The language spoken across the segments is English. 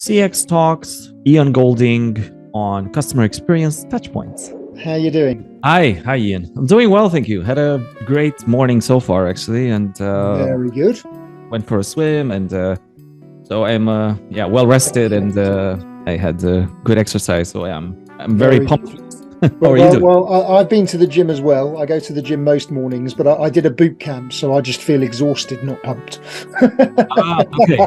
CX Talks, Ian Golding on Customer Experience Touchpoints. How are you doing? Hi, Ian. I'm doing well, thank you. Had a great morning so far, actually, and Very good. went for a swim, and so I'm well rested, and I had good exercise, so I'm very pumped. How are you doing? Well, I've been to the gym as well. I go to the gym most mornings, but I did a boot camp, so I just feel exhausted, not pumped. Okay.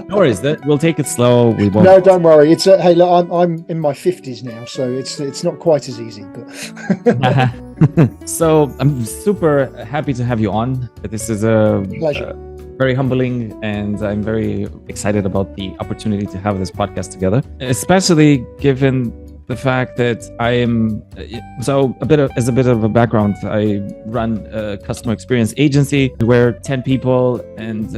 No worries. We'll take it slow. We won't. No, don't worry. It's hey, look, I'm in my 50s now, so it's not quite as easy. But So I'm super happy to have you on. This is a pleasure. Very humbling, and I'm very excited about the opportunity to have this podcast together, especially given the fact that I am as a bit of a background, I run a customer experience agency. We're 10 people, and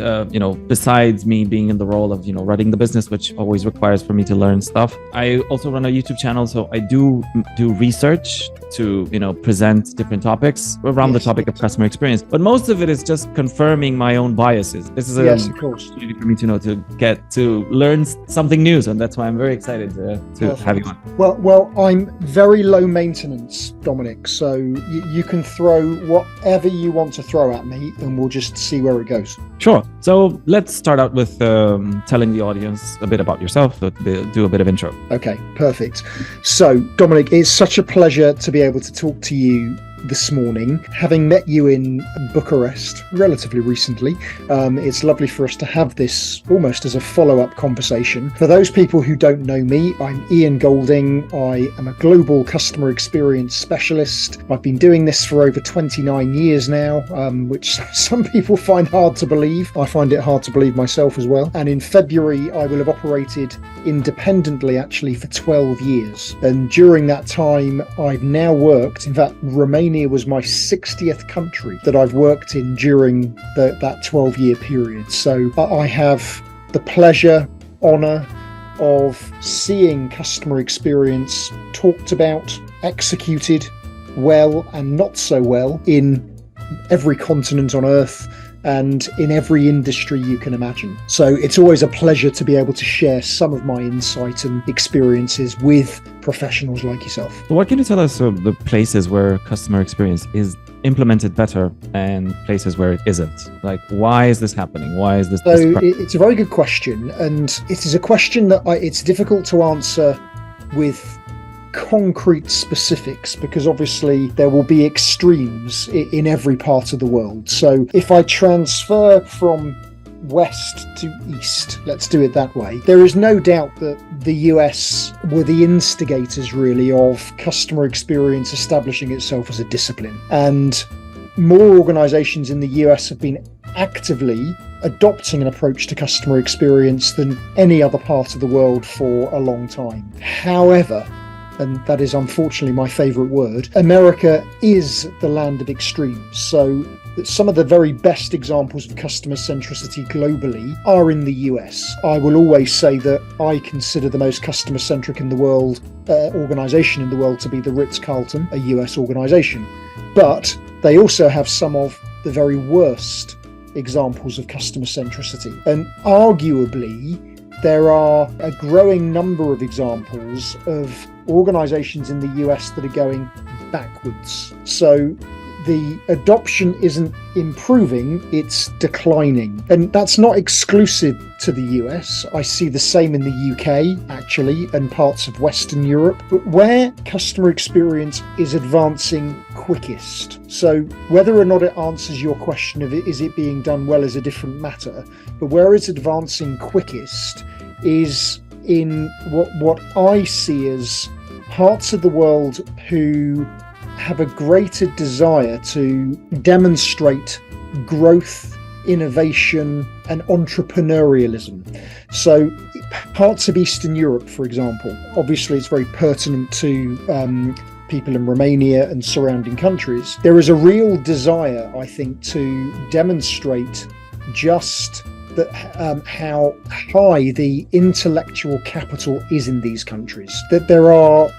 besides me being in the role of running the business, which always requires for me to learn stuff, I also run a YouTube channel, so I do research to present different topics around the topic of customer experience, but most of it is just confirming my own biases. This is yes, of course, opportunity for me to get to learn something new, and that's why I'm very excited to have you on. Well, I'm very low maintenance, Dominic, so you can throw whatever you want to throw at me, and we'll just see where it goes. Sure. So let's start out with telling the audience a bit about yourself. Do a bit of intro. Okay, perfect. So, Dominic, it's such a pleasure to be able to talk to you this morning. Having met you in Bucharest relatively recently, it's lovely for us to have this almost as a follow-up conversation. For those people who don't know me, I'm Ian Golding. I am a global customer experience specialist. I've been doing this for over 29 years now, which some people find hard to believe. I find it hard to believe myself as well. And in February, I will have operated independently actually for 12 years. And during that time, I've now worked, in fact, Romania was my 60th country that I've worked in during that 12-year period. So I have the pleasure, honor of seeing customer experience talked about, executed well and not so well in every continent on earth and in every industry you can imagine. So it's always a pleasure to be able to share some of my insight and experiences with professionals like yourself. So what can you tell us of the places where customer experience is implemented better and places where it isn't? Like, why is this happening? Why is this? It's a very good question, and it is a question that it's difficult to answer with concrete specifics, because obviously there will be extremes in every part of the world. So if I transfer from west to east, let's do it that way, there is no doubt that the US were the instigators really of customer experience establishing itself as a discipline, and more organizations in the US have been actively adopting an approach to customer experience than any other part of the world for a long time. However, and that is unfortunately my favorite word, America is the land of extremes. So some of the very best examples of customer centricity globally are in the US. I will always say that I consider the most customer centric in the world organization in the world to be the Ritz-Carlton, a US organization. But they also have some of the very worst examples of customer centricity. And arguably, there are a growing number of examples of organizations in the US that are going backwards. So the adoption isn't improving, it's declining. And that's not exclusive to the US. I see the same in the UK, actually, and parts of Western Europe. But where customer experience is advancing quickest, so whether or not it answers your question of is it being done well is a different matter, but where it's advancing quickest is in what I see as parts of the world who have a greater desire to demonstrate growth, innovation, and entrepreneurialism. So parts of Eastern Europe, for example, obviously it's very pertinent to people in Romania and surrounding countries. There is a real desire, I think, to demonstrate just that how high the intellectual capital is in these countries, that there are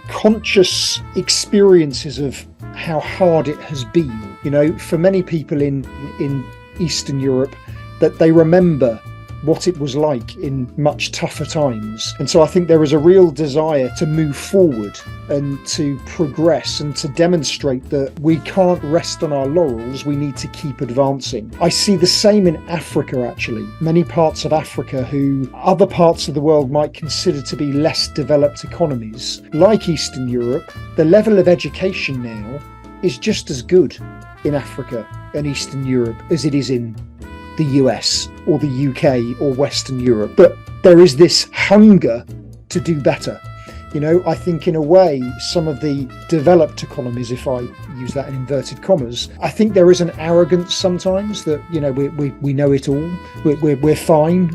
conscious experiences of how hard it has been, for many people in Eastern Europe, that they remember what it was like in much tougher times. And so I think there is a real desire to move forward and to progress and to demonstrate that we can't rest on our laurels, we need to keep advancing. I see the same in Africa, actually. Many parts of Africa who other parts of the world might consider to be less developed economies, like Eastern Europe, the level of education now is just as good in Africa and Eastern Europe as it is in the US or the UK or Western Europe. But there is this hunger to do better. I think in a way, some of the developed economies, if I use that in inverted commas, I think there is an arrogance sometimes that, we know it all, we're fine,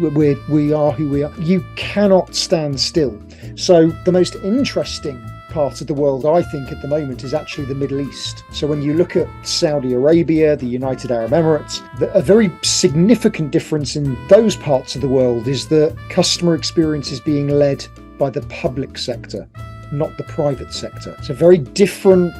we are who we are. You cannot stand still. So the most interesting part of the world, I think, at the moment is actually the Middle East. So when you look at Saudi Arabia, the United Arab Emirates, a very significant difference in those parts of the world is that customer experience is being led by the public sector, not the private sector. It's a very different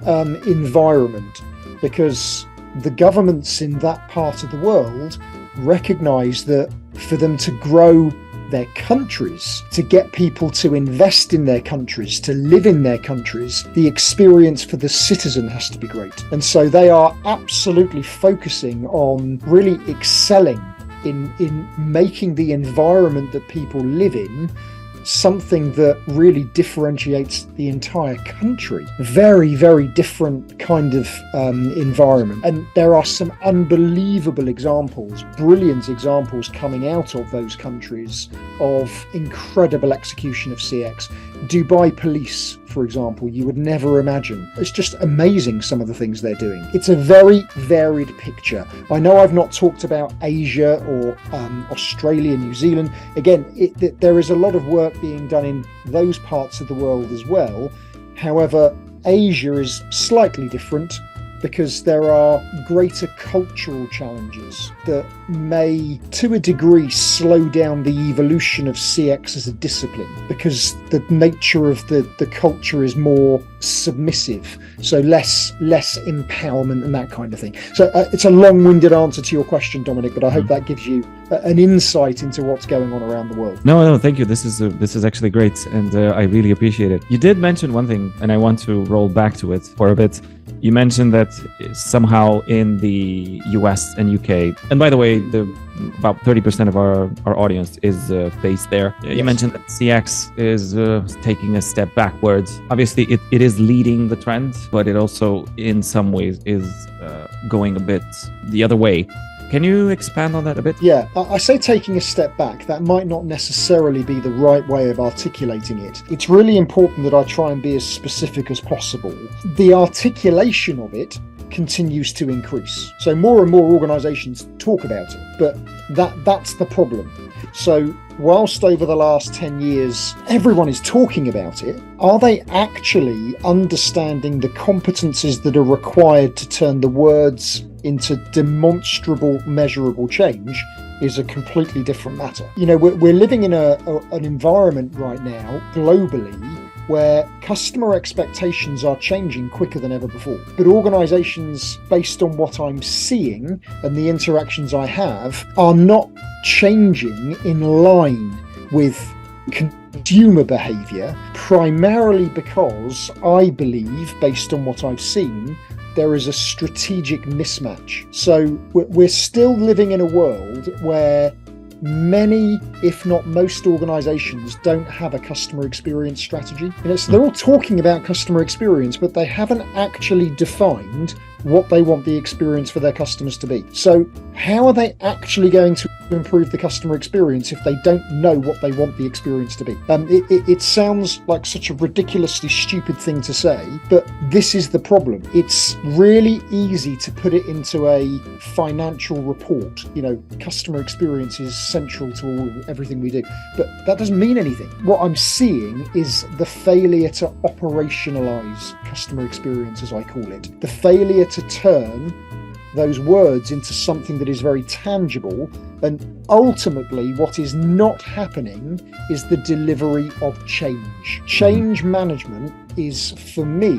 environment because the governments in that part of the world recognise that for them to grow their countries, to get people to invest in their countries, to live in their countries, the experience for the citizen has to be great. And so they are absolutely focusing on really excelling in making the environment that people live in something that really differentiates the entire country. Very, very different kind of environment. And there are some unbelievable examples, brilliant examples coming out of those countries of incredible execution of CX. Dubai Police, for example, you would never imagine. It's just amazing some of the things they're doing. It's a very varied picture. I know I've not talked about Asia or Australia, New Zealand. Again, there is a lot of work being done in those parts of the world as well. However, Asia is slightly different because there are greater cultural challenges that may, to a degree, slow down the evolution of CX as a discipline because the nature of the culture is more submissive, so less empowerment and that kind of thing. So it's a long-winded answer to your question, Dominic, but I hope that gives you an insight into what's going on around the world. No, thank you. This is actually great, and I really appreciate it. You did mention one thing, and I want to roll back to it for a bit. You mentioned that somehow in the US and UK, and by the way, about 30% of our audience is based there. You mentioned that CX is taking a step backwards. Obviously, it is leading the trend, but it also in some ways is going a bit the other way. Can you expand on that a bit? Yeah, I say taking a step back. That might not necessarily be the right way of articulating it. It's really important that I try and be as specific as possible. The articulation of it continues to increase. So more and more organisations talk about it, but that's the problem. So whilst over the last 10 years everyone is talking about it, are they actually understanding the competencies that are required to turn the words into demonstrable, measurable change is a completely different matter. We're living in an environment right now, globally, where customer expectations are changing quicker than ever before. But organisations, based on what I'm seeing and the interactions I have, are not changing in line with consumer behaviour, primarily because I believe, based on what I've seen, there is a strategic mismatch. So we're still living in a world where many, if not most organizations don't have a customer experience strategy. So they're all talking about customer experience, but they haven't actually defined what they want the experience for their customers to be. So how are they actually going to improve the customer experience if they don't know what they want the experience to be? It sounds like such a ridiculously stupid thing to say, but this is the problem. It's really easy to put it into a financial report. Customer experience is central to everything we do, but that doesn't mean anything. What I'm seeing is the failure to operationalize customer experience, as I call it, the failure to turn those words into something that is very tangible. And ultimately, what is not happening is the delivery of change. Change management is, for me,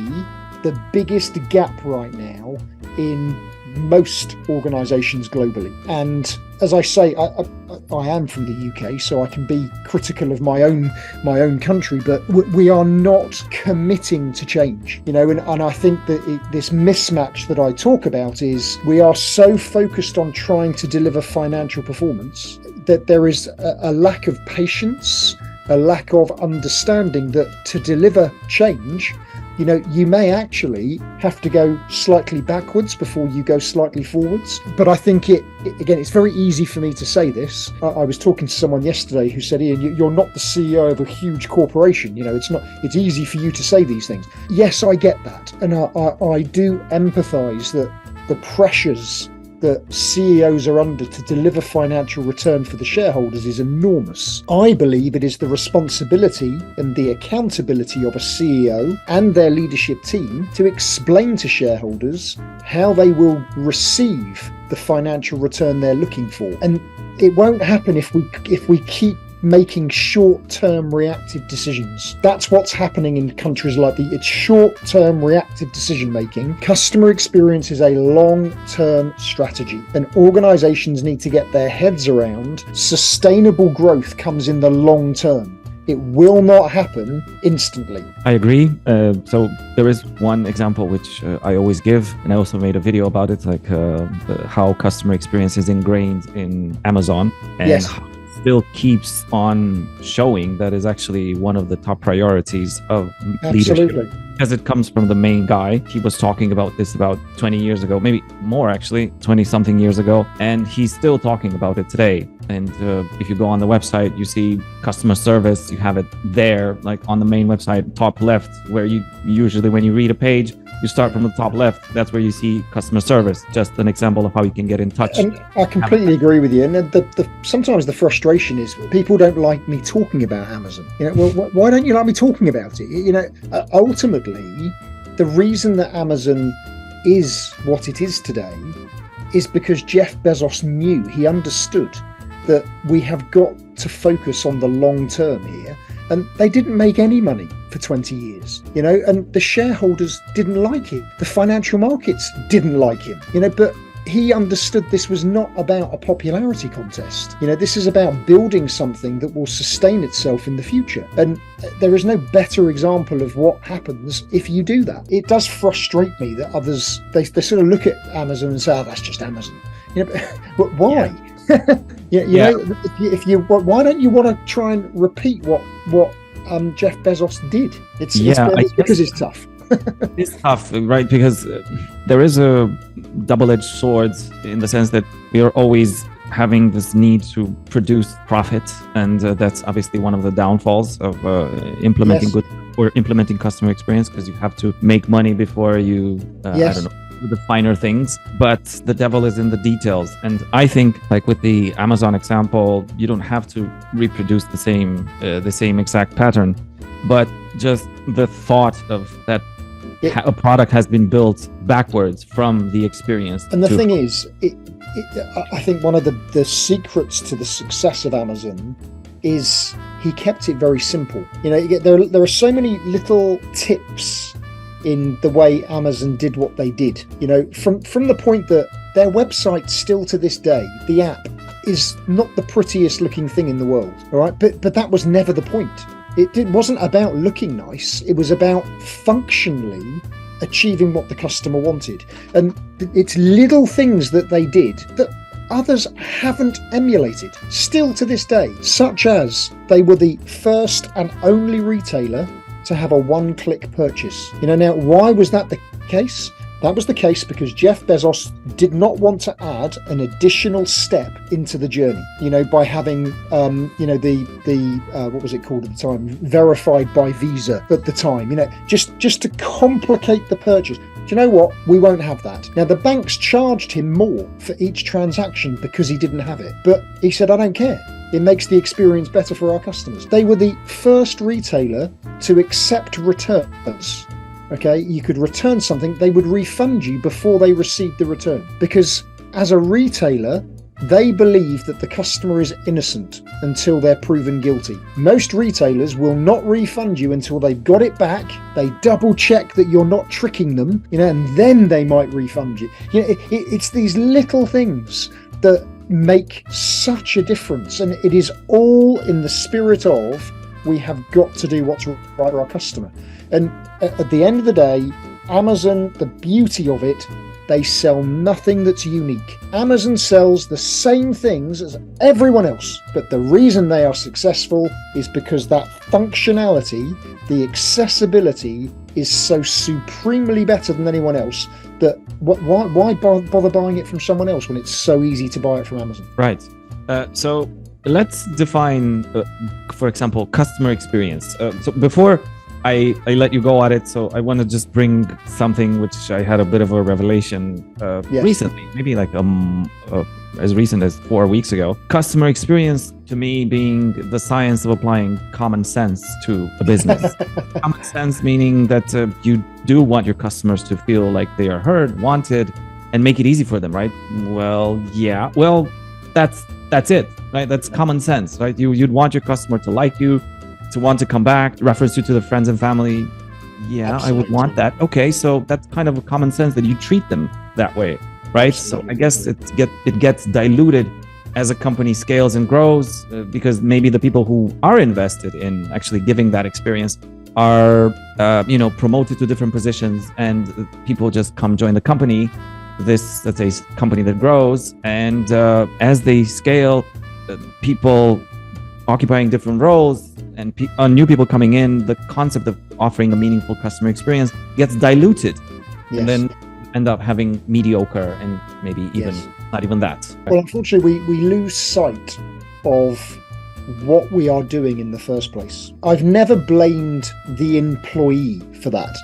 the biggest gap right now in most organizations globally. And as I say, I am from the UK, so I can be critical of my own country, but we are not committing to change, and I think that this mismatch that I talk about is we are so focused on trying to deliver financial performance that there is a lack of patience, a lack of understanding that to deliver change, you may actually have to go slightly backwards before you go slightly forwards. But I think again, it's very easy for me to say this. I was talking to someone yesterday who said, Ian, you're not the CEO of a huge corporation. It's easy for you to say these things. Yes, I get that. And I do empathize that the pressures that CEOs are under to deliver financial return for the shareholders is enormous. I believe it is the responsibility and the accountability of a CEO and their leadership team to explain to shareholders how they will receive the financial return they're looking for. And it won't happen if we keep making short-term reactive decisions. That's what's happening in countries like it's short-term reactive decision-making. Customer experience is a long-term strategy, and organizations need to get their heads around sustainable growth comes in the long term. It will not happen instantly. I agree. So there is one example which I always give, and I also made a video about it, like how customer experience is ingrained in Amazon, and yes. Still keeps on showing that is actually one of the top priorities of leadership, because it comes from the main guy. He was talking about this about 20 years ago, maybe more actually, 20 something years ago, and he's still talking about it today. And if you go on the website, you see customer service, you have it there, like on the main website, top left, where you usually, when you read a page, you start from the top left. That's where you see customer service. Just an example of how you can get in touch. And I completely agree with you. And sometimes the frustration is people don't like me talking about Amazon. Well, why don't you like me talking about it? Ultimately, the reason that Amazon is what it is today is because Jeff Bezos knew, he understood that we have got to focus on the long term here. And they didn't make any money for 20 years, and the shareholders didn't like it. The financial markets didn't like him, but he understood this was not about a popularity contest. This is about building something that will sustain itself in the future. And there is no better example of what happens if you do that. It does frustrate me that others, they sort of look at Amazon and say, oh, that's just Amazon. But why? Yeah. Why don't you want to try and repeat what Jeff Bezos did? It's because it's tough. It's tough, right? Because there is a double-edged sword in the sense that we are always having this need to produce profit, and that's obviously one of the downfalls of implementing good or implementing customer experience, because you have to make money before you I don't know, the finer things. But the devil is in the details, and I think, like with the Amazon example, you don't have to reproduce the same exact pattern, but just the thought of that a product has been built backwards from the experience. And the thing is, I think one of the secrets to the success of Amazon is he kept it very simple. There are so many little tips in the way Amazon did what they did. From the point that their website still to this day, the app, is not the prettiest looking thing in the world. All right, but that was never the point. It wasn't about looking nice. It was about functionally achieving what the customer wanted. And it's little things that they did that others haven't emulated still to this day, such as they were the first and only retailer to have a one-click purchase. Now, why was that the case? That was the case because Jeff Bezos did not want to add an additional step into the journey, by having, the what was it called at the time? Verified by Visa at the time, just to complicate the purchase. Do you know what? We won't have that. Now, the banks charged him more for each transaction because he didn't have it. But he said, I don't care. It makes the experience better for our customers. They were the first retailer to accept returns. Okay, you could return something, they would refund you before they received the return. Because as a retailer, they believe that the customer is innocent until they're proven guilty. Most retailers will not refund you until they've got it back. They double check that you're not tricking them, and then they might refund you. It's these little things that make such a difference, and it is all in the spirit of, we have got to do what's right for our customer. And at the end of the day, Amazon, the beauty of it, they sell nothing that's unique. Amazon sells the same things as everyone else, but the reason they are successful is because that functionality, the accessibility, is so supremely better than anyone else that why bother buying it from someone else when it's so easy to buy it from Amazon? Right. So let's define, for example, customer experience. So before I let you go at it, so I want to just bring something which I had a bit of a revelation recently, maybe like as recent as 4 weeks ago. Customer experience to me being the science of applying common sense to a business. Common sense meaning that you do want your customers to feel like they are heard, wanted, and make it easy for them, right? Well, yeah. Well, that's it, right? That's common sense, right? You'd want your customer to like you, to want to come back, reference you to the friends and family. Yeah, absolutely. I would want that. Okay, so that's kind of a common sense that you treat them that way, right? Absolutely. So I guess it gets diluted as a company scales and grows because maybe the people who are invested in actually giving that experience are, promoted to different positions, and people just come join the company. This, let's say, company that grows, and as they scale, people occupying different roles and new people coming in, the concept of offering a meaningful customer experience gets diluted, yes. And then end up having mediocre and maybe even not even that. Well, unfortunately, we lose sight of what we are doing in the first place. I've never blamed the employee for that.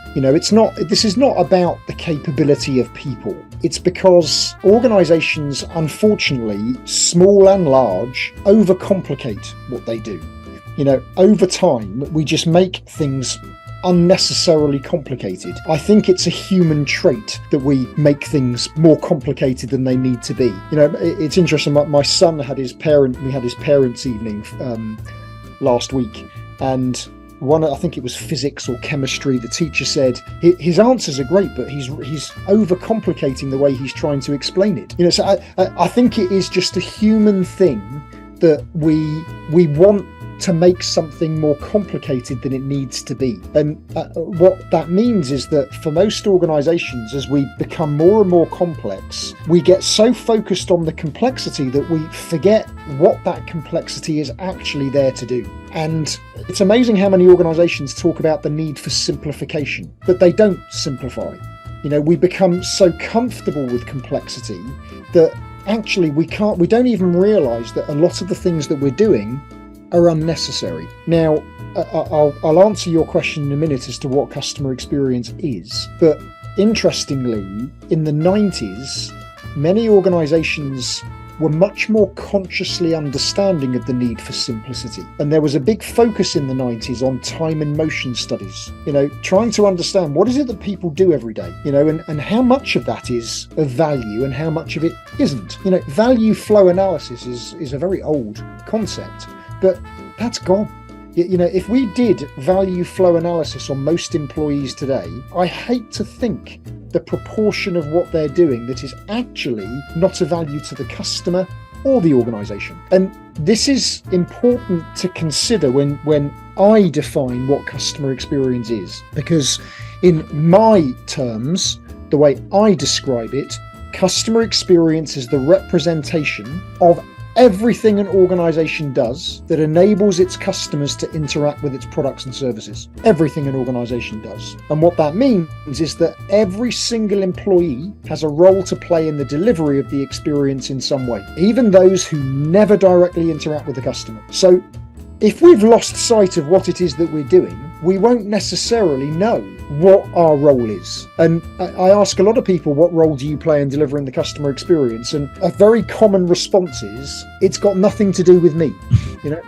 This is not about the capability of people. It's because organizations, unfortunately, small and large, overcomplicate what they do. Over time, we just make things unnecessarily complicated. I think it's a human trait that we make things more complicated than they need to be. It's interesting. My son had his parents' evening last week, and I think it was physics or chemistry. The teacher said his answers are great, but he's overcomplicating the way he's trying to explain it. So I think it is just a human thing that we want to make something more complicated than it needs to be. And what that means is that for most organizations, as we become more and more complex, we get so focused on the complexity that we forget what that complexity is actually there to do. And it's amazing how many organizations talk about the need for simplification, but they don't simplify. We become so comfortable with complexity that actually we don't even realize that a lot of the things that we're doing are unnecessary. Now, I'll answer your question in a minute as to what customer experience is, but interestingly, in the 90s, many organizations were much more consciously understanding of the need for simplicity. And there was a big focus in the 90s on time and motion studies, trying to understand what is it that people do every day, and how much of that is of value and how much of it isn't. Value flow analysis is a very old concept, but that's gone. If we did value flow analysis on most employees today, I hate to think the proportion of what they're doing that is actually not a value to the customer or the organization. And this is important to consider when I define what customer experience is, because in my terms, the way I describe it, customer experience is the representation of everything an organization does that enables its customers to interact with its products and services. Everything an organization does. And what that means is that every single employee has a role to play in the delivery of the experience in some way, even those who never directly interact with the customer. So if we've lost sight of what it is that we're doing, we won't necessarily know what our role is. And I ask a lot of people, what role do you play in delivering the customer experience? And a very common response is, it's got nothing to do with me.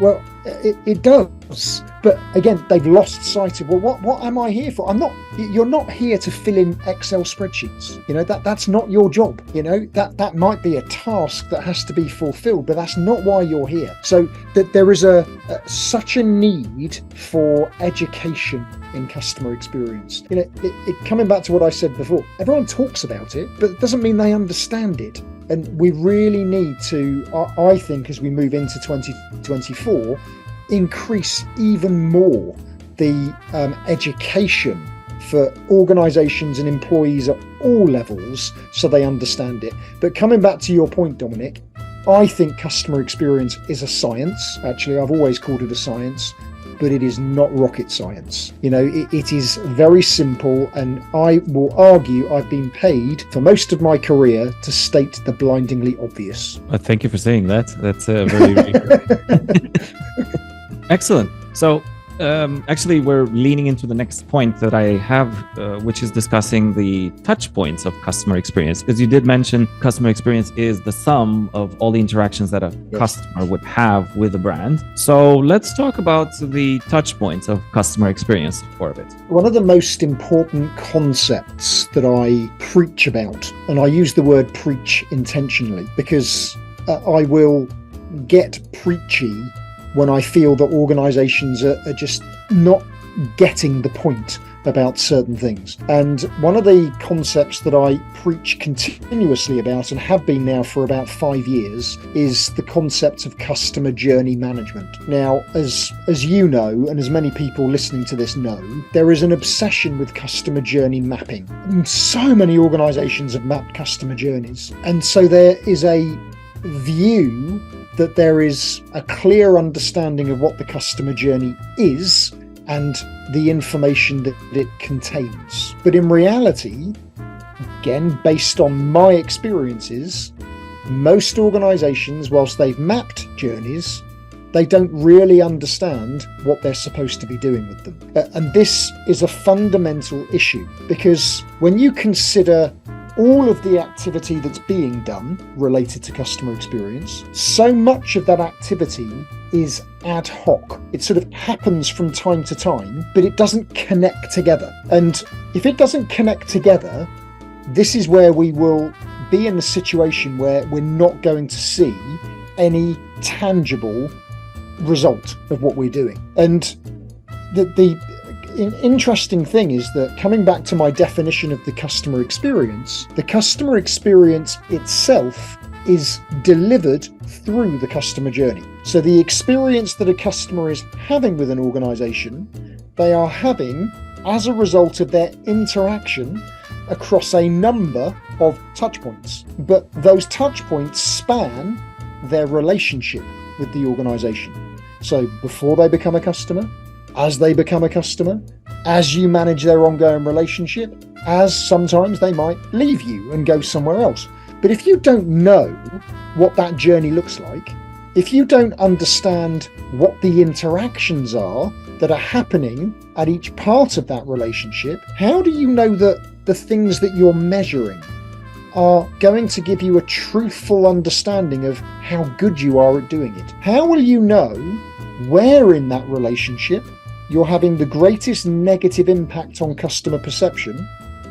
Well, it does, But again, they've lost sight of, well, what am I here for? You're not here to fill in Excel spreadsheets. That's not your job. That might be a task that has to be fulfilled, but that's not why you're here. So that there is such a need for education in customer experience. Coming back to what I said before, everyone talks about it, but it doesn't mean they understand it. And we really need to, I think, as we move into 2024, increase even more the education for organisations and employees at all levels so they understand it. But coming back to your point, Dominic, I think customer experience is a science. Actually, I've always called it a science, but it is not rocket science. It is very simple, and I will argue I've been paid for most of my career to state the blindingly obvious. Thank you for saying that. That's very excellent. So actually, we're leaning into the next point that I have, which is discussing the touch points of customer experience. As you did mention, customer experience is the sum of all the interactions that a customer would have with a brand. So let's talk about the touch points of customer experience for a bit. One of the most important concepts that I preach about, and I use the word preach intentionally because I will get preachy when I feel that organisations are just not getting the point about certain things. And one of the concepts that I preach continuously about, and have been now for about 5 years, is the concept of customer journey management. Now, as you know, and as many people listening to this know, there is an obsession with customer journey mapping. So many organisations have mapped customer journeys. And so there is a view that there is a clear understanding of what the customer journey is and the information that it contains. But in reality, again, based on my experiences, most organisations, whilst they've mapped journeys, they don't really understand what they're supposed to be doing with them. And this is a fundamental issue, because when you consider all of the activity that's being done related to customer experience, so much of that activity is ad hoc. It sort of happens from time to time, but it doesn't connect together. And if it doesn't connect together, this is where we will be in a situation where we're not going to see any tangible result of what we're doing. And the interesting thing is that, coming back to my definition of the customer experience itself is delivered through the customer journey. So the experience that a customer is having with an organization, they are having as a result of their interaction across a number of touch points. But those touch points span their relationship with the organization. So before they become a customer, as they become a customer, as you manage their ongoing relationship, as sometimes they might leave you and go somewhere else. But if you don't know what that journey looks like, if you don't understand what the interactions are that are happening at each part of that relationship, how do you know that the things that you're measuring are going to give you a truthful understanding of how good you are at doing it? How will you know where in that relationship you're having the greatest negative impact on customer perception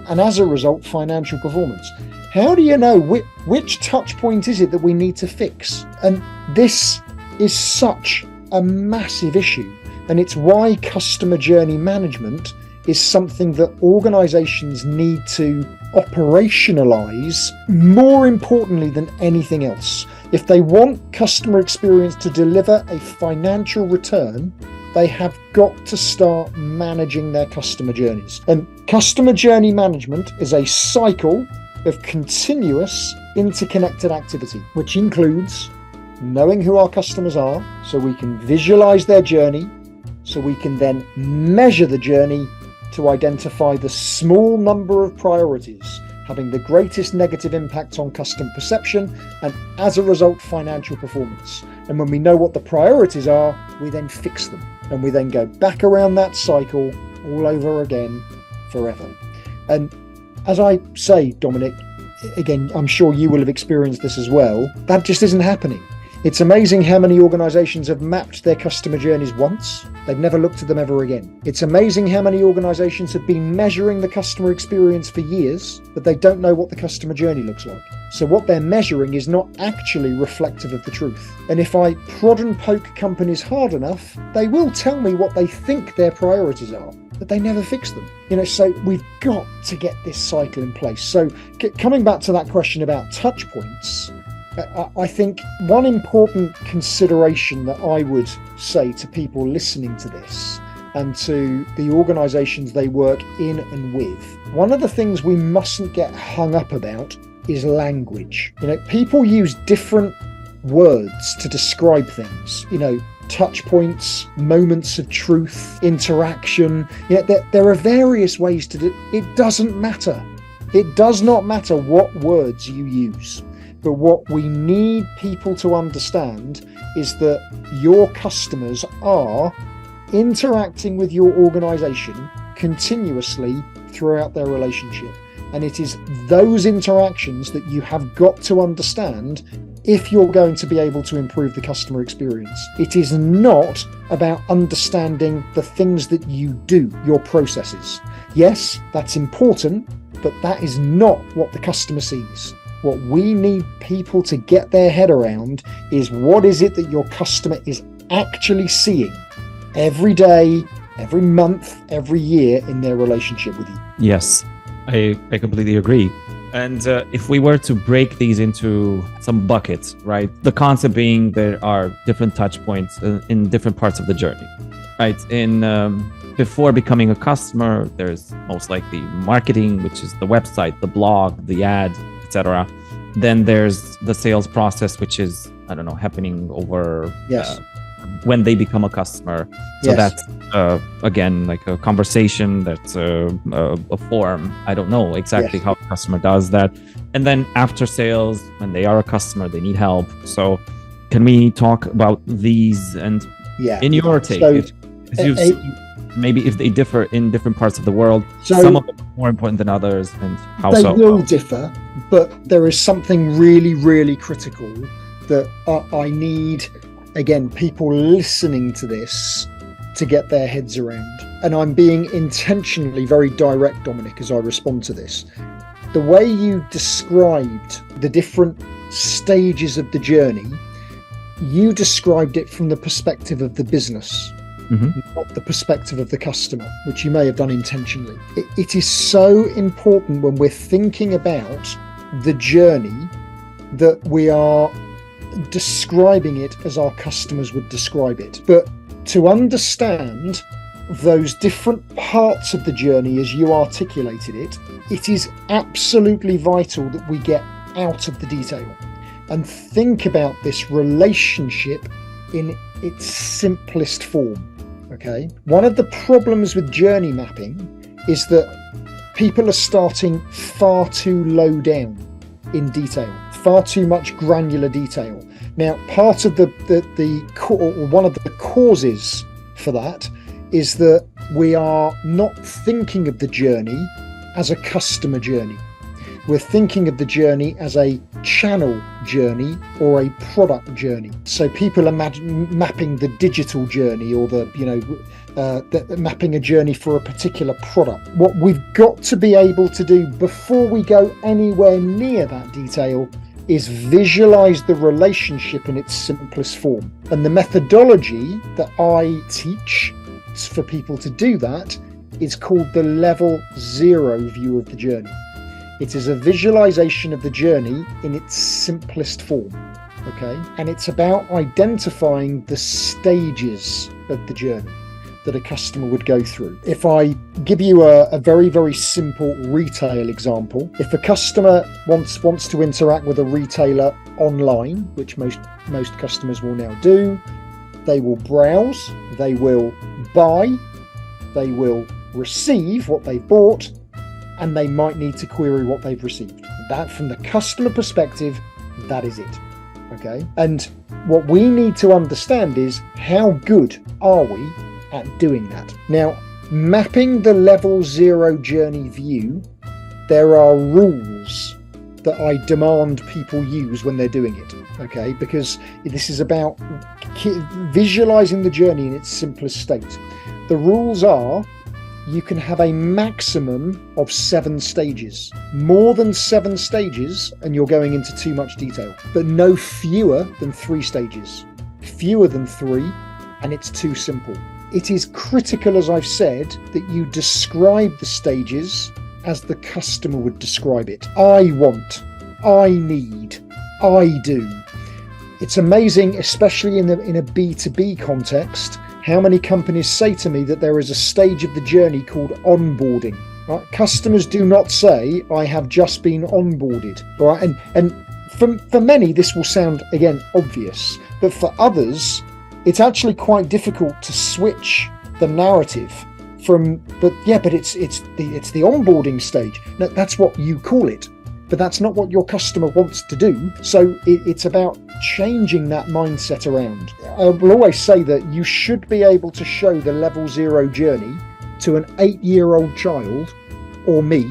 and, as a result, financial performance? How do you know which touch point is it that we need to fix? And this is such a massive issue, and it's why customer journey management is something that organizations need to operationalize more importantly than anything else. If they want customer experience to deliver a financial return, they have got to start managing their customer journeys. And customer journey management is a cycle of continuous interconnected activity, which includes knowing who our customers are so we can visualize their journey, so we can then measure the journey to identify the small number of priorities having the greatest negative impact on customer perception and, as a result, financial performance. And when we know what the priorities are, we then fix them, and we then go back around that cycle all over again forever. And as I say, Dominic, again, I'm sure you will have experienced this as well, that just isn't happening. It's amazing how many organizations have mapped their customer journeys once. They've never looked at them ever again. It's amazing how many organizations have been measuring the customer experience for years, but they don't know what the customer journey looks like. So what they're measuring is not actually reflective of the truth. And if I prod and poke companies hard enough, they will tell me what they think their priorities are, but they never fix them. So we've got to get this cycle in place. So coming back to that question about touch points, I think one important consideration that I would say to people listening to this and to the organizations they work in and with, one of the things we mustn't get hung up about is language. People use different words to describe things, touch points, moments of truth, interaction. There are various ways to do it. It doesn't matter. It does not matter what words you use. But what we need people to understand is that your customers are interacting with your organization continuously throughout their relationship. And it is those interactions that you have got to understand if you're going to be able to improve the customer experience. It is not about understanding the things that you do, your processes. Yes, that's important, but that is not what the customer sees. What we need people to get their head around is what is it that your customer is actually seeing every day, every month, every year in their relationship with you. Yes, I completely agree. And if we were to break these into some buckets, right? The concept being there are different touch points in different parts of the journey, right? Before becoming a customer, there's most likely marketing, which is the website, the blog, the ad, etc. Then there's the sales process, which is, happening over when they become a customer. So that's, again, like a conversation, that's a form. I don't know exactly how the customer does that. And then after sales, when they are a customer, they need help. So can we talk about these? And in your take, maybe if they differ in different parts of the world, some of them are more important than others, and how they will differ, but there is something really, really critical that I need, again, people listening to this to get their heads around. And I'm being intentionally very direct, Dominic, as I respond to this. The way you described the different stages of the journey, you described it from the perspective of the business. Not the perspective of the customer, which you may have done intentionally. It is so important when we're thinking about the journey that we are describing it as our customers would describe it. But to understand those different parts of the journey as you articulated it, it is absolutely vital that we get out of the detail and think about this relationship in its simplest form. Okay. One of the problems with journey mapping is that people are starting far too low down in detail, far too much granular detail. Now, part of one of the causes for that is that we are not thinking of the journey as a customer journey. We're thinking of the journey as a channel journey or a product journey. So people are mapping the digital journey or mapping a journey for a particular product. What we've got to be able to do before we go anywhere near that detail is visualize the relationship in its simplest form. And the methodology that I teach for people to do that is called the level 0 view of the journey. It is a visualization of the journey in its simplest form, okay? And it's about identifying the stages of the journey that a customer would go through. If I give you a very, very simple retail example, if a customer wants to interact with a retailer online, which most customers will now do, they will browse, they will buy, they will receive what they bought, and they might need to query what they've received. That, from the customer perspective, that is it. Okay? And what we need to understand is how good are we at doing that? Now, mapping the level 0 journey view, there are rules that I demand people use when they're doing it. Okay, because this is about visualizing the journey in its simplest state. The rules are you can have a maximum of 7 stages. More than 7 stages, and you're going into too much detail, but no fewer than 3 stages. Fewer than 3, and it's too simple. It is critical, as I've said, that you describe the stages as the customer would describe it. I want, I need, I do. It's amazing, especially in a B2B context, how many companies say to me that there is a stage of the journey called onboarding. Right? Customers do not say, I have just been onboarded. Right? And for many, this will sound, again, obvious. But for others, it's actually quite difficult to switch the narrative from, but it's the onboarding stage. Now, that's what you call it. But that's not what your customer wants to do. So it's about changing that mindset around. I will always say that you should be able to show the level 0 journey to an 8-year-old child or me,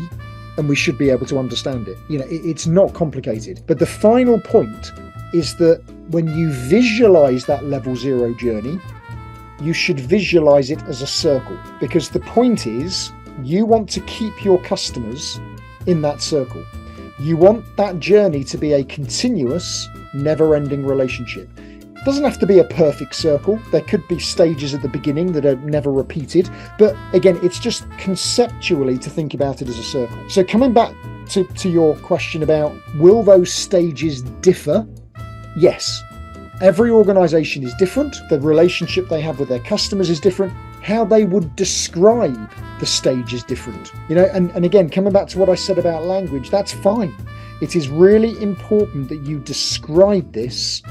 and we should be able to understand it. It's not complicated. But the final point is that when you visualize that level 0 journey, you should visualize it as a circle, because the point is you want to keep your customers in that circle. You want that journey to be a continuous, never-ending relationship. It doesn't have to be a perfect circle. There could be stages at the beginning that are never repeated. But again, it's just conceptually to think about it as a circle. So coming back to your question about will those stages differ? Yes. Every organization is different. The relationship they have with their customers is different. How they would describe the stage is different. And again, coming back to what I said about language, that's fine. It is really important that you describe this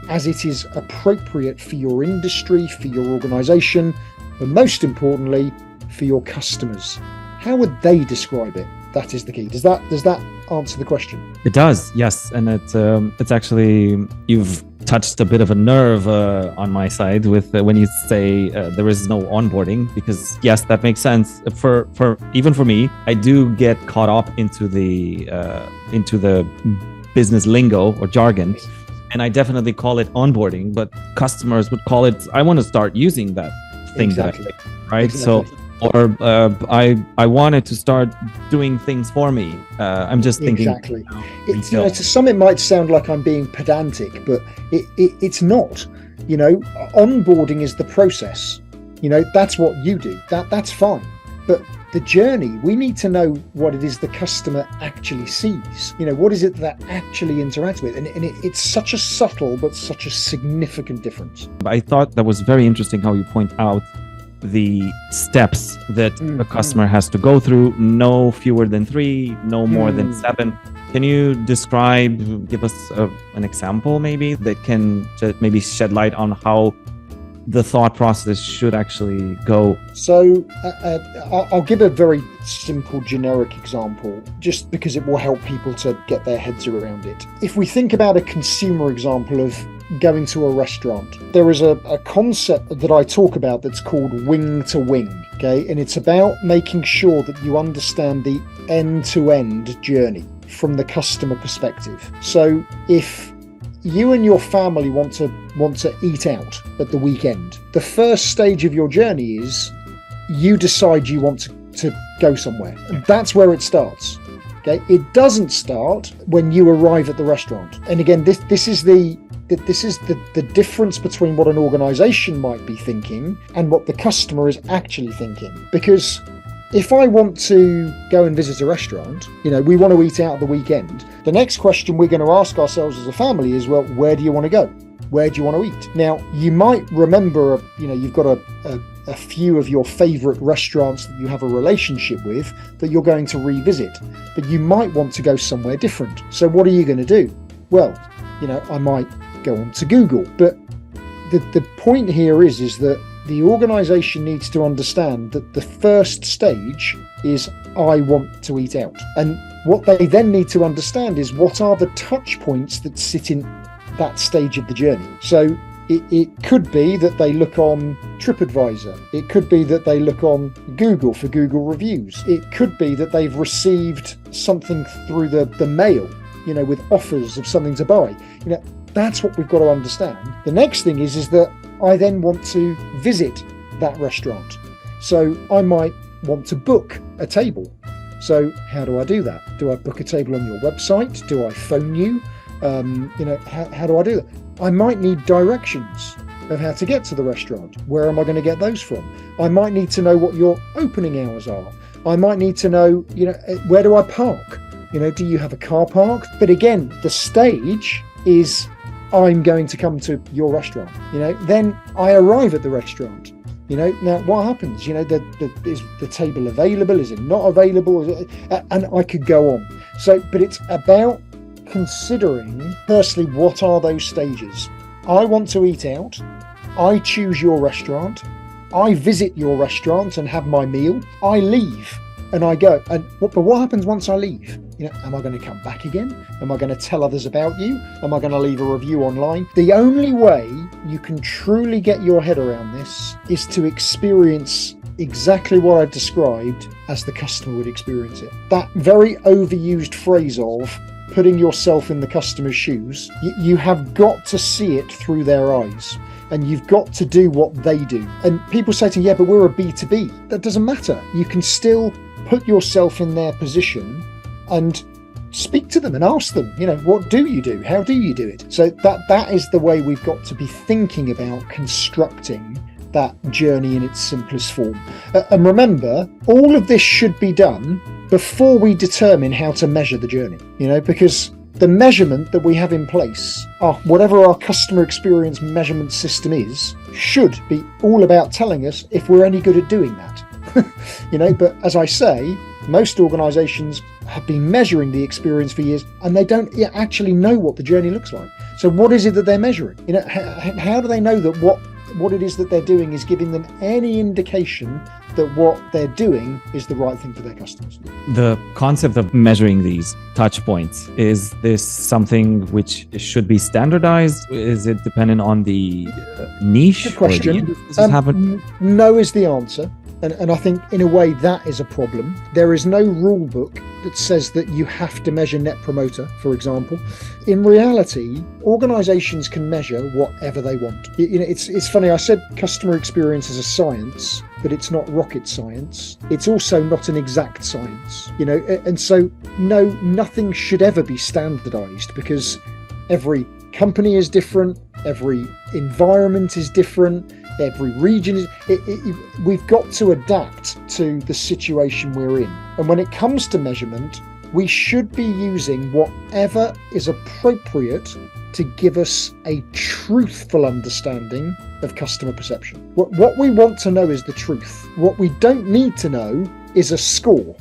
as it is appropriate for your industry, for your organization, but most importantly, for your customers. How would they describe it? That is the key. Does that answer the question? It does, yes. And it's actually, you've touched a bit of a nerve on my side with when you say there is no onboarding, because yes, that makes sense. For even for me, I do get caught up into the business lingo or jargon, and I definitely call it onboarding. But customers would call it, I want to start using that thing. Exactly. That I like, right? Exactly. So. Or I wanted to start doing things for me. I'm just thinking. Exactly. To some it might sound like I'm being pedantic, but it's not. Onboarding is the process. That's what you do. That's fine. But the journey, we need to know what it is the customer actually sees. What is it that actually interacts with? And it's such a subtle but such a significant difference. I thought that was very interesting how you point out the steps that a customer has to go through. No fewer than 3, no more than 7. Can you give us an example maybe that can maybe shed light on how the thought process should actually go? So I'll give a very simple generic example just because it will help people to get their heads around it. If we think about a consumer example of going to a restaurant, there is a concept that I talk about that's called wing to wing, okay? And it's about making sure that you understand the end-to-end journey from the customer perspective. So if you and your family want to eat out at the weekend, the first stage of your journey is you decide you want to go somewhere. And that's where it starts. Okay, it doesn't start when you arrive at the restaurant. And again, this is the difference between what an organization might be thinking and what the customer is actually thinking. Because if I want to go and visit a restaurant, we want to eat out at the weekend, the next question we're going to ask ourselves as a family is, well, where do you want to go? Where do you want to eat? Now, you might remember, you've got a few of your favorite restaurants that you have a relationship with that you're going to revisit, but you might want to go somewhere different. So what are you going to do? Well, I might go on to Google, but the point here is that the organization needs to understand that the first stage is I want to eat out. And what they then need to understand is what are the touch points that sit in that stage of the journey. So it could be that they look on TripAdvisor. It could be that they look on Google for Google reviews. It could be that they've received something through the mail. with offers of something to buy. That's what we've got to understand. The next thing is that I then want to visit that restaurant. So I might want to book a table. So how do I do that? Do I book a table on your website? Do I phone you? How do I do that? I might need directions of how to get to the restaurant. Where am I going to get those from? I might need to know what your opening hours are. I might need to know, where do I park? Do you have a car park? But again, the stage is I'm going to come to your restaurant. Then I arrive at the restaurant. Now what happens? Is the table available? Is it not available? And I could go on. But it's about considering, firstly, what are those stages? I want to eat out. I choose your restaurant. I visit your restaurant and have my meal. I leave and I go. But what happens once I leave? Am I going to come back again? Am I going to tell others about you? Am I going to leave a review online? The only way you can truly get your head around this is to experience exactly what I've described as the customer would experience it. That very overused phrase of putting yourself in the customer's shoes, you have got to see it through their eyes. And you've got to do what they do. And people say to me, yeah, but we're a B2B. That doesn't matter. You can still put yourself in their position and speak to them and ask them, what do you do? How do you do it? So that is the way we've got to be thinking about constructing that journey in its simplest form. And remember, all of this should be done before we determine how to measure the journey, because the measurement that we have in place, whatever our customer experience measurement system is, should be all about telling us if we're any good at doing that. But as I say, most organizations have been measuring the experience for years and they don't actually know what the journey looks like. So what is it that they're measuring? How do they know that what it is that they're doing is giving them any indication that what they're doing is the right thing for their customers? The concept of measuring these touch points, is this something which should be standardized? Is it dependent on the niche? Good question. No is the answer. And I think in a way that is a problem. There is no rule book that says that you have to measure Net Promoter, for example. In reality, organizations can measure whatever they want. It's funny, I said customer experience is a science, but it's not rocket science. It's also not an exact science, and so no, nothing should ever be standardized because every company is different, every environment is different, every region is. We've got to adapt to the situation we're in. And when it comes to measurement, we should be using whatever is appropriate to give us a truthful understanding of customer perception. What we want to know is the truth. What we don't need to know is a score,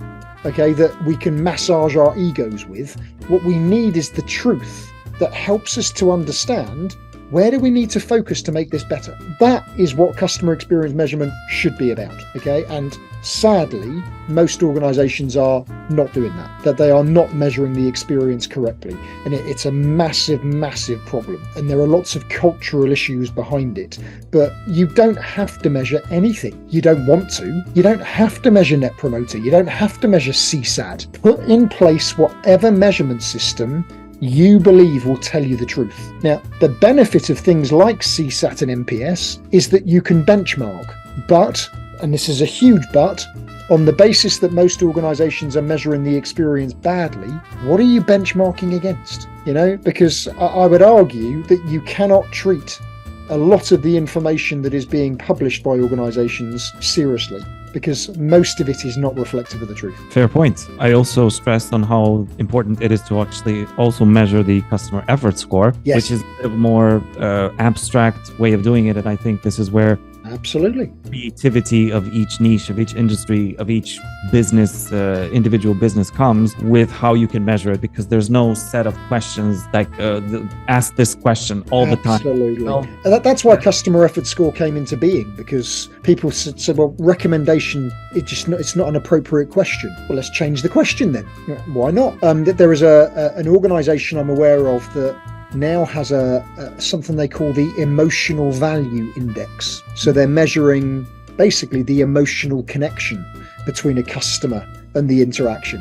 that we can massage our egos with. What we need is the truth that helps us to understand where do we need to focus to make this better. That is what customer experience measurement should be about, And sadly, most organizations are not doing that they are not measuring the experience correctly. And it's a massive, massive problem. And there are lots of cultural issues behind it. But you don't have to measure anything. You don't want to. You don't have to measure Net Promoter. You don't have to measure CSAT. Put in place whatever measurement system you believe will tell you the truth. Now, the benefit of things like CSAT and NPS is that you can benchmark. But, and this is a huge but, on the basis that most organizations are measuring the experience badly, what are you benchmarking against? Because I would argue that you cannot treat a lot of the information that is being published by organizations seriously, because most of it is not reflective of the truth. Fair point. I also stressed on how important it is to actually also measure the customer effort score, yes, which is a bit more abstract way of doing it. And I think this is where absolutely creativity of each niche, of each industry, of each business, individual business comes with how you can measure it, because there's no set of questions like ask this question all the time. Absolutely. That's why customer effort score came into being, because people said, well, recommendation, it's not an appropriate question. Well, let's change the question then. Why not? There is an organization I'm aware of that now has something they call the emotional value index. So they're measuring basically the emotional connection between a customer and the interaction.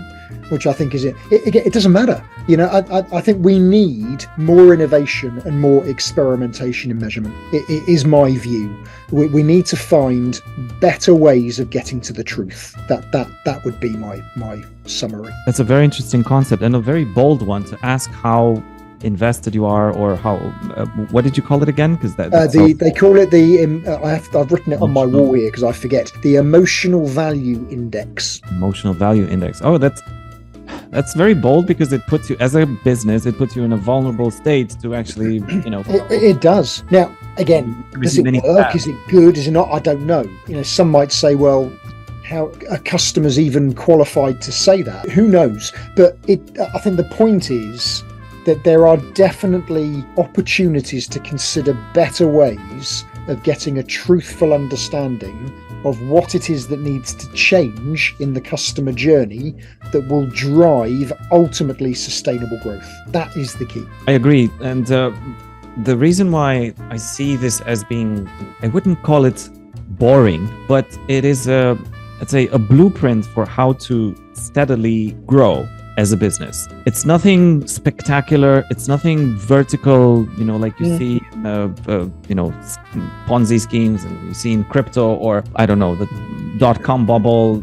which I think is it doesn't matter. I think we need more innovation and more experimentation in measurement. It is my view. We need to find better ways of getting to the truth. That would be my summary. That's a very interesting concept and a very bold one to ask how invested you are, or how what did you call it again? Because they call it I've written it on my wall here because I forget, the emotional value index. Emotional value index. Oh, that's very bold, because it puts you, as a business, it puts you in a vulnerable state to actually, it does. Now again, does it work? Is it good? Is it not? I don't know. Some might say, well, how are customers even qualified to say that? Who knows? But I think the point is that there are definitely opportunities to consider better ways of getting a truthful understanding of what it is that needs to change in the customer journey that will drive ultimately sustainable growth. That is the key. I agree. And the reason why I see this as being, I wouldn't call it boring, but it is let's say a blueprint for how to steadily grow as a business. It's nothing spectacular. It's nothing vertical, like you see, Ponzi schemes, and you see in crypto, or I don't know, the .com bubble,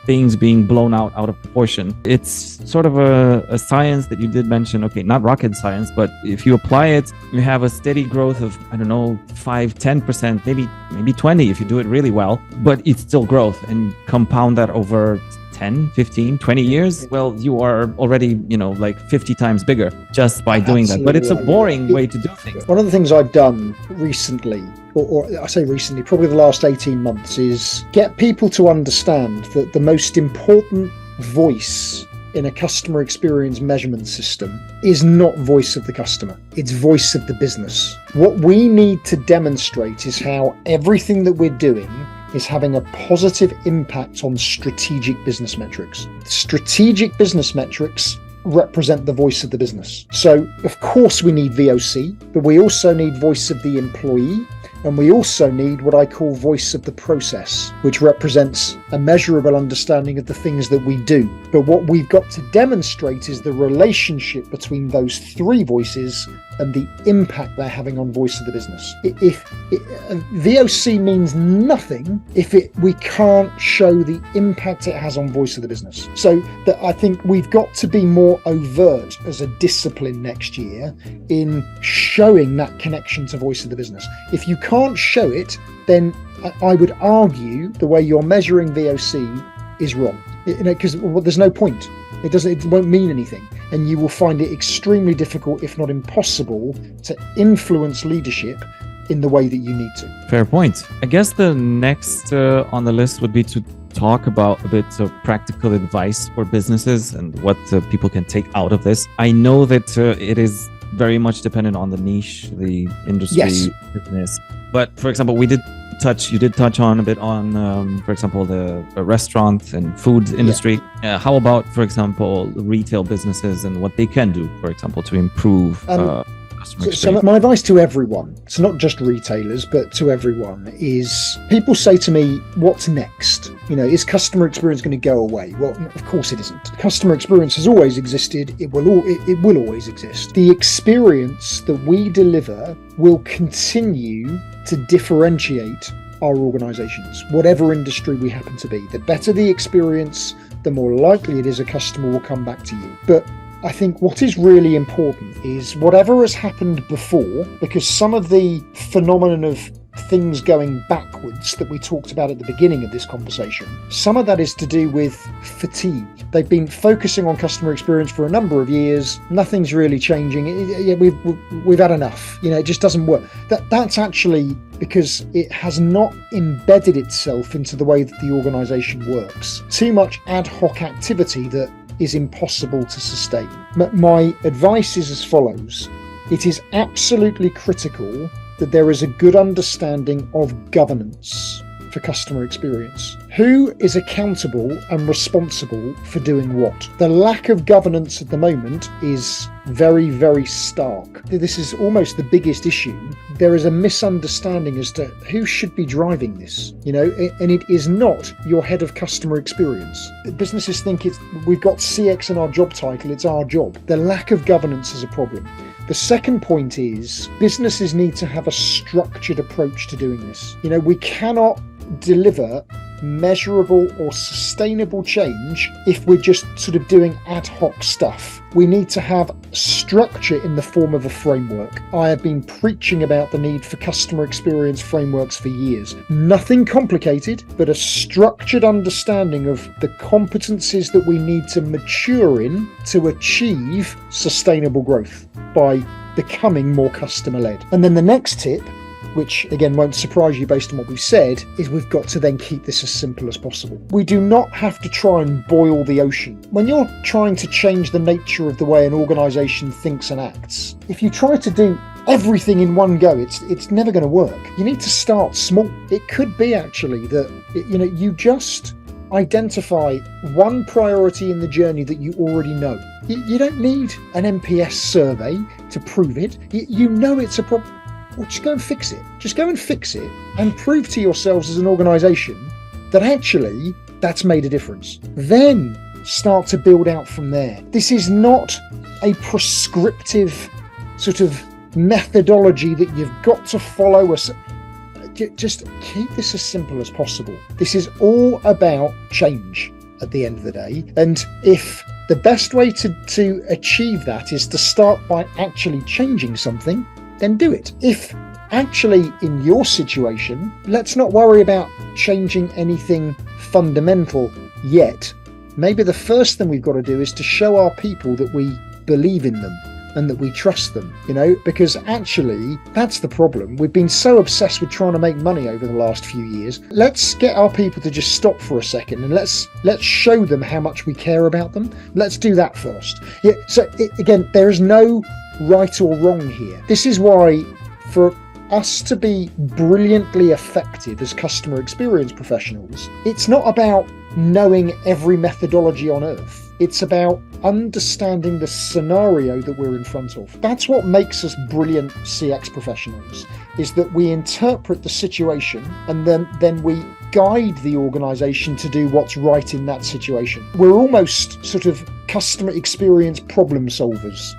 things being blown out of proportion. It's sort of a science that you did mention. Okay, not rocket science, but if you apply it, you have a steady growth of, 5-10%, maybe 20 if you do it really well, but it's still growth, and compound that over 10, 15, 20 years, well, you are already, 50 times bigger just by doing that. But it's a boring way to do things. One of the things I've done recently, or I say recently, probably the last 18 months, is get people to understand that the most important voice in a customer experience measurement system is not voice of the customer, it's voice of the business. What we need to demonstrate is how everything that we're doing is having a positive impact on strategic business metrics. Strategic business metrics represent the voice of the business. So, of course, we need VOC, but we also need voice of the employee, and we also need what I call voice of the process, which represents a measurable understanding of the things that we do. But what we've got to demonstrate is the relationship between those three voices and the impact they're having on voice of the business. If VOC means nothing if we can't show the impact it has on voice of the business. So that I think we've got to be more overt as a discipline next year in showing that connection to voice of the business. If you can't show it, then I would argue the way you're measuring VOC is wrong, because there's no point. It won't mean anything, and you will find it extremely difficult, if not impossible, to influence leadership in the way that you need to. Fair point. I guess the next on the list would be to talk about a bit of practical advice for businesses and what people can take out of this. I know that it is very much dependent on the niche, the industry, yes, business. But for example, you did touch on a bit on, for example, the restaurant and food industry. Yeah. How about, for example, retail businesses and what they can do, for example, to improve customer experience? So my advice to everyone, it's not just retailers, but to everyone, is people say to me, what's next? Is customer experience going to go away? Well, of course it isn't. Customer experience has always existed. It will always exist. The experience that we deliver will continue to differentiate our organizations, whatever industry we happen to be. The better the experience, the more likely it is a customer will come back to you. But I think what is really important is whatever has happened before, because some of the phenomenon of things going backwards that we talked about at the beginning of this conversation, some of that is to do with fatigue. They've been focusing on customer experience for a number of years. Nothing's really changing. We've had enough. It just doesn't work. That's actually because it has not embedded itself into the way that the organization works. Too much ad hoc activity that is impossible to sustain. My advice is as follows. It is absolutely critical that there is a good understanding of governance for customer experience? Who is accountable and responsible for doing what? The lack of governance at the moment is very, very stark. This is almost the biggest issue. There is a misunderstanding as to who should be driving this, and it is not your head of customer experience. Businesses think we've got CX in our job title, it's our job. The lack of governance is a problem. The second point is businesses need to have a structured approach to doing this. We cannot deliver measurable or sustainable change if we're just sort of doing ad hoc stuff. We need to have structure in the form of a framework. I have been preaching about the need for customer experience frameworks for years. Nothing complicated, but a structured understanding of the competencies that we need to mature in to achieve sustainable growth by becoming more customer-led. And then the next tip, which again won't surprise you based on what we've said, is we've got to then keep this as simple as possible. We do not have to try and boil the ocean. When you're trying to change the nature of the way an organisation thinks and acts, if you try to do everything in one go, it's never going to work. You need to start small. It could be actually that you just identify one priority in the journey that you already know. You don't need an NPS survey to prove it. You know it's a problem. Well, just go and fix it. Just go and fix it and prove to yourselves as an organisation that actually that's made a difference. Then start to build out from there. This is not a prescriptive sort of methodology that you've got to follow. Just keep this as simple as possible. This is all about change at the end of the day. And if the best way to achieve that is to start by actually changing something, then do it. If actually in your situation, let's not worry about changing anything fundamental yet. Maybe the first thing we've got to do is to show our people that we believe in them and that we trust them, because actually that's the problem. We've been so obsessed with trying to make money over the last few years. Let's get our people to just stop for a second and let's show them how much we care about them. Let's do that first. Again, there is no right or wrong here. This is why for us to be brilliantly effective as customer experience professionals, it's not about knowing every methodology on earth. It's about understanding the scenario that we're in front of. That's what makes us brilliant CX professionals, is that we interpret the situation and then we guide the organisation to do what's right in that situation. We're almost sort of customer experience problem solvers.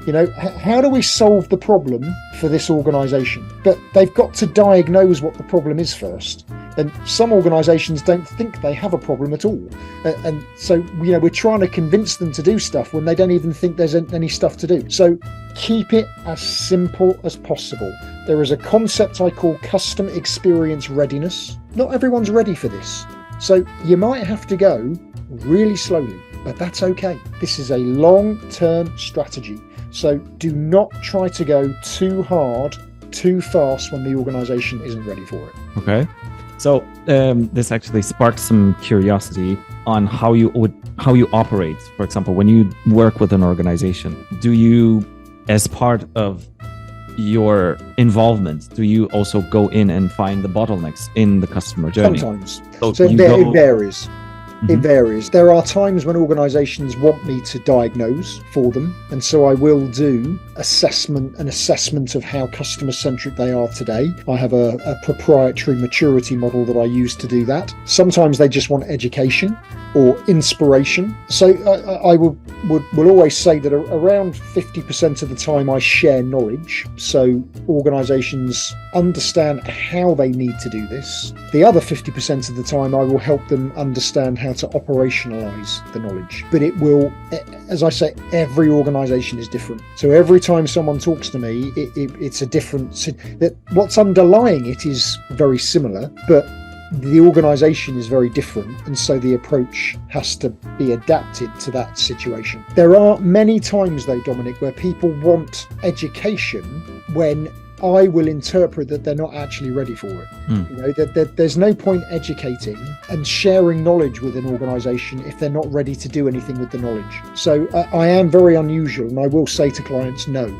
How do we solve the problem for this organisation? But they've got to diagnose what the problem is first. And some organisations don't think they have a problem at all. And so, we're trying to convince them to do stuff when they don't even think there's any stuff to do. So keep it as simple as possible. There is a concept I call customer experience readiness. Not everyone's ready for this. So you might have to go really slowly, but that's okay. This is a long-term strategy. So do not try to go too hard, too fast when the organisation isn't ready for it. Okay. So this actually sparked some curiosity on how you operate. For example, when you work with an organization, do you, as part of your involvement, do you also go in and find the bottlenecks in the customer journey? Sometimes. So it varies. Mm-hmm. It varies. There are times when organizations want me to diagnose for them, and so I will do an assessment of how customer-centric they are today. I have a proprietary maturity model that I use to do that. Sometimes they just want education or inspiration. So I will always say that around 50% of the time I share knowledge, so organizations understand how they need to do this. The other 50% of the time I will help them understand how to operationalize the knowledge. But it will, as I say, every organization is different. So every time someone talks to me, it's a different, that what's underlying it is very similar, but the organisation is very different, and so the approach has to be adapted to that situation. There are many times though, Dominic, where people want education when I will interpret that they're not actually ready for it. There's no point educating and sharing knowledge with an organisation if they're not ready to do anything with the knowledge. So I am very unusual, and I will say to clients, no.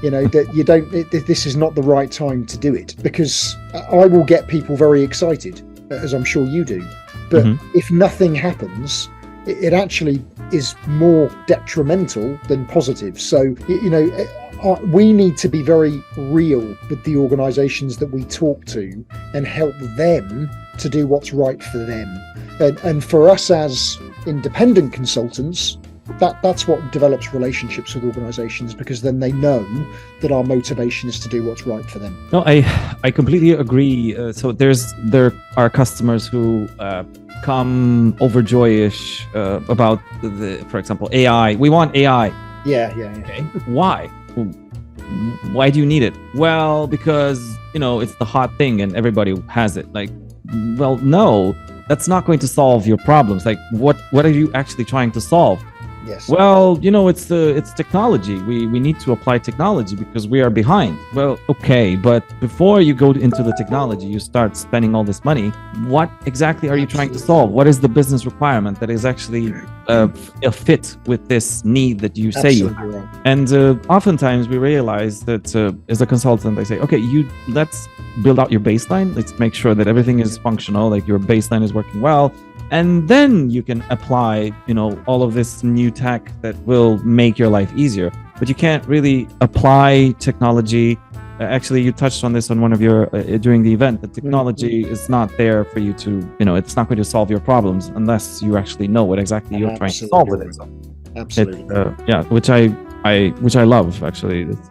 That you don't, this is not the right time to do it, because I will get people very excited as I'm sure you do. But if nothing happens, it actually is more detrimental than positive. So, we need to be very real with the organizations that we talk to and help them to do what's right for them. And for us as independent consultants, that's what develops relationships with organizations, because then they know that our motivation is to do what's right for them. No, I completely agree. So there are customers who come overjoyish about for example, AI. We want AI. Yeah. Okay. Why? Why do you need it? Well, because it's the hot thing and everybody has it. Like, well, no, that's not going to solve your problems. Like, what are you actually trying to solve? Yes. Well, it's technology. We need to apply technology because we are behind. Well, okay, but before you go into the technology, you start spending all this money. What exactly are you trying to solve? What is the business requirement that is actually a fit with this need that you say you have? Right. And oftentimes we realize that as a consultant, I say, okay, let's build out your baseline. Let's make sure that everything is functional, like your baseline is working well. And then you can apply, all of this new tech that will make your life easier. But you can't really apply technology. Actually, you touched on this on one of your during the event. The technology is not there for you to, it's not going to solve your problems unless you actually know what exactly you're trying to solve with it. So Absolutely. Which I love. Actually, it's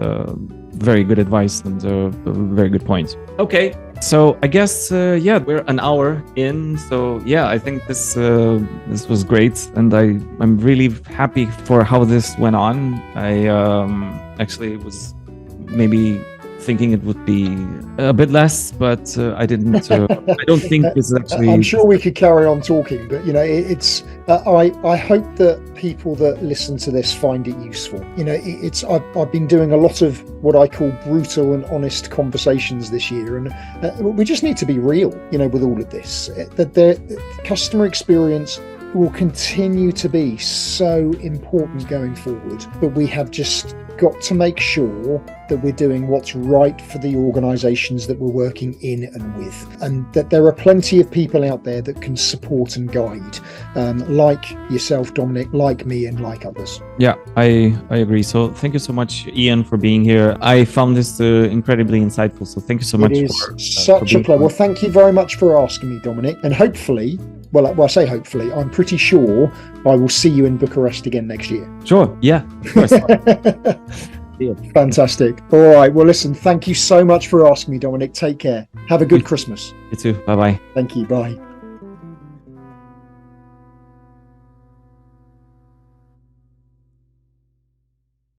very good advice and a very good point. Okay. So I guess we're an hour in. So I think this was great, and I'm really happy for how this went on. I actually was maybe thinking it would be a bit less, but I didn't. I don't think this is actually. I'm sure we could carry on talking, but it's. I hope that people that listen to this find it useful. I've been doing a lot of what I call brutal and honest conversations this year, and we just need to be real. With all of this, that the customer experience will continue to be so important going forward, but we have just got to make sure that we're doing what's right for the organizations that we're working in and with, and that there are plenty of people out there that can support and guide, like yourself, Dominic, like me, and like others. Yeah, I agree. So thank you so much, Ian, for being here. I found this incredibly insightful. So thank you so much. It is such a pleasure. Well, thank you very much for asking me, Dominic, and hopefully, I say hopefully, I'm pretty sure I will see you in Bucharest again next year. Sure. Yeah. Of course. Yeah. Fantastic. All right. Well, listen, thank you so much for asking me, Dominic. Take care. Have a good Christmas. You too. Bye-bye. Thank you. Bye.